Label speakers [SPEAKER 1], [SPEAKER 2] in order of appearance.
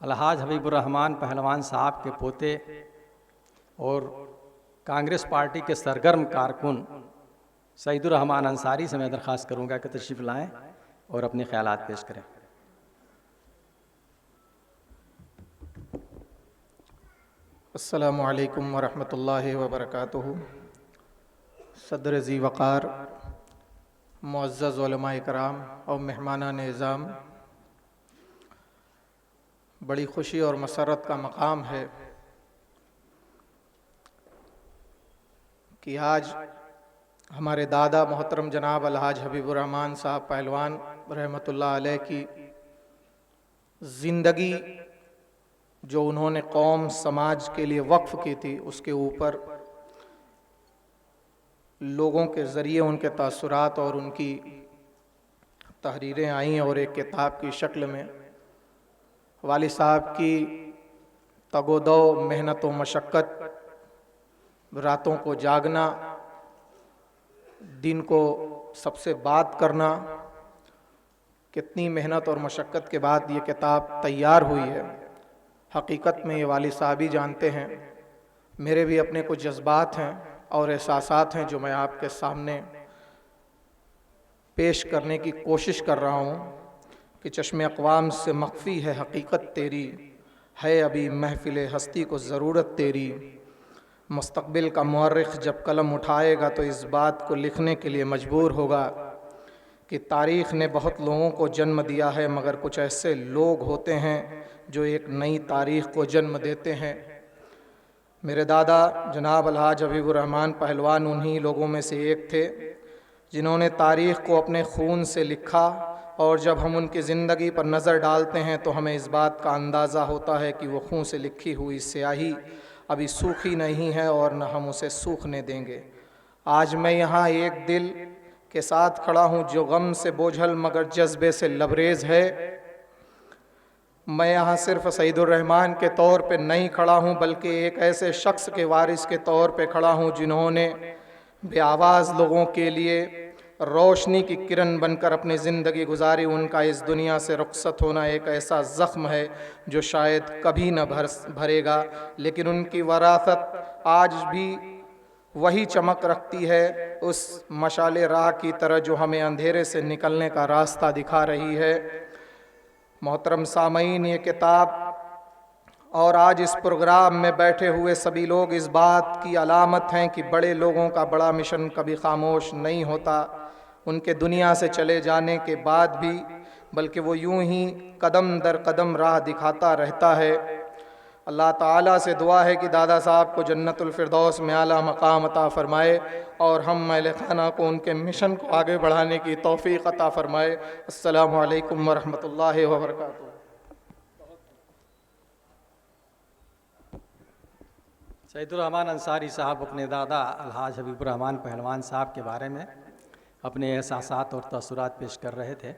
[SPEAKER 1] अलहाज हबीबुर्रहमान पहलवान साहब के पोते और कांग्रेस पार्टी के सरगर्म कारकुन सईदुर्रहमान अंसारी से मैं दरख्वास्त करूंगा कि तशरीफ़ लाएं और अपने ख्यालात पेश करें।
[SPEAKER 2] अस्सलामु अलैकुम वरहमतुल्लाहि वबरकातुहू। सदर ज़ी वक़ार, मुअज़्ज़ज़ उलमा इकराम और मेहमानान निज़ाम, बड़ी खुशी और मसरत का मकाम है कि आज हमारे दादा मोहतरम जनाब अलहाज हबीबुर्रहमान साहब पहलवान रहमतुल्लाह अलैह की ज़िंदगी जो उन्होंने कौम समाज के लिए वक्फ़ की थी, उसके ऊपर लोगों के ज़रिए उनके तासुरात और उनकी तहरीरें आईं और एक किताब की शक्ल में वालिद साहब की तगोदो मेहनत व मशक्क़त, रातों को जागना, दिन को सबसे बात करना, कितनी मेहनत और मशक्क़त के बाद ये किताब तैयार हुई है। हकीकत में ये वालिद साहब ही जानते हैं। मेरे भी अपने कुछ जज्बात हैं और एहसासात हैं जो मैं आपके सामने पेश करने की कोशिश कर रहा हूँ कि चश्मे अक़वाम से मख्फ़ी है हकीकत तेरी, है अभी महफ़िल हस्ती को ज़रूरत तेरी। मुस्तक़बिल का मुअर्रिख़ जब कलम उठाएगा तो इस बात को लिखने के लिए मजबूर होगा कि तारीख़ ने बहुत लोगों को जन्म दिया है, मगर कुछ ऐसे लोग होते हैं जो एक नई तारीख़ को जन्म देते हैं। मेरे दादा जनाब अलहाज हबीबुर्रहमान पहलवान उन्हीं लोगों में से एक थे जिन्होंने तारीख़ को अपने खून से लिखा, और जब हम उनकी ज़िंदगी पर नज़र डालते हैं तो हमें इस बात का अंदाज़ा होता है कि वो खून से लिखी हुई स्याही अभी सूखी नहीं है और न हम उसे सूखने देंगे। आज मैं यहाँ एक दिल के साथ खड़ा हूँ जो गम से बोझल मगर जज्बे से लबरेज़ है। मैं यहाँ सिर्फ सईदुर्रहमान के तौर पे नहीं खड़ा हूँ, बल्कि एक ऐसे शख्स के वारिस के तौर पे खड़ा हूँ जिन्होंने बेआवाज़ लोगों के लिए रोशनी की किरण बनकर अपनी ज़िंदगी गुजारी। उनका इस दुनिया से रुखसत होना एक ऐसा ज़ख्म है जो शायद कभी न भरेगा, लेकिन उनकी वरासत आज भी वही चमक रखती है उस मशाले राह की तरह जो हमें अंधेरे से निकलने का रास्ता दिखा रही है। मोहतरम सामईन, ये किताब और आज इस प्रोग्राम में बैठे हुए सभी लोग इस बात की अलामत हैं कि बड़े लोगों का बड़ा मिशन कभी खामोश नहीं होता, उनके दुनिया से चले जाने के बाद भी, बल्कि वो यूं ही कदम दर कदम राह दिखाता रहता है। अल्लाह ताला से दुआ है कि दादा साहब को जन्नतुल फिरदौस में आला मकाम अता फ़रमाए और हम महल खाना को उनके मिशन को आगे बढ़ाने की तौफ़ीक़ अता फ़रमाए। अस्सलामु अलैकुम वरहमतुल्लाहि वबरकातुहू।
[SPEAKER 1] सईदुर्रहमान अंसारी साहब अपने दादा अलहाज हबीबुर्रहमान पहलवान साहब के बारे में अपने एहसासात और तअस्सुरात पेश कर रहे थे।